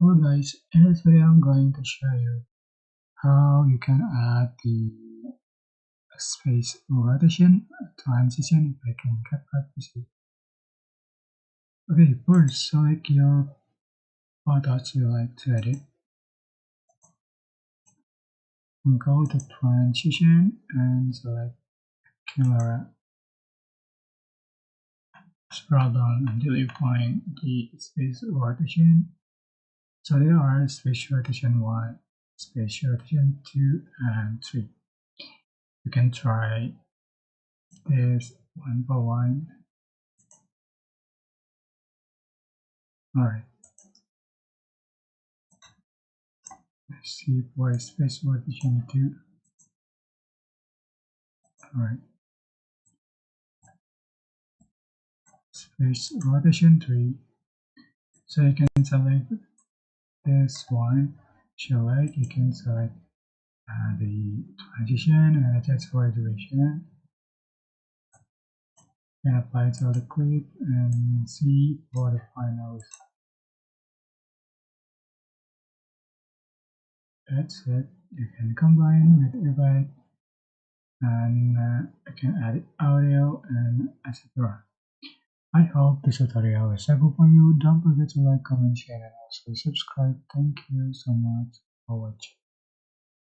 Hello guys, in this video I'm going to show you how you can add the space rotation transition effect in CapCut PC. Okay, first select your photos you like to edit and go to transition and select camera. Scroll down until you find the space rotation. So there are space rotation 1, space rotation 2 and 3. You can try this one by one. Alright, let's see for space rotation 2. Alright, space rotation 3. So you can select this one. Select, you can select the transition and adjust for duration. And apply it to the clip and see for the final result. That's it. You can combine with effect and you can add audio and etc. I hope this tutorial was helpful for you. Don't forget to like, comment, share and also subscribe. Thank you so much for watching.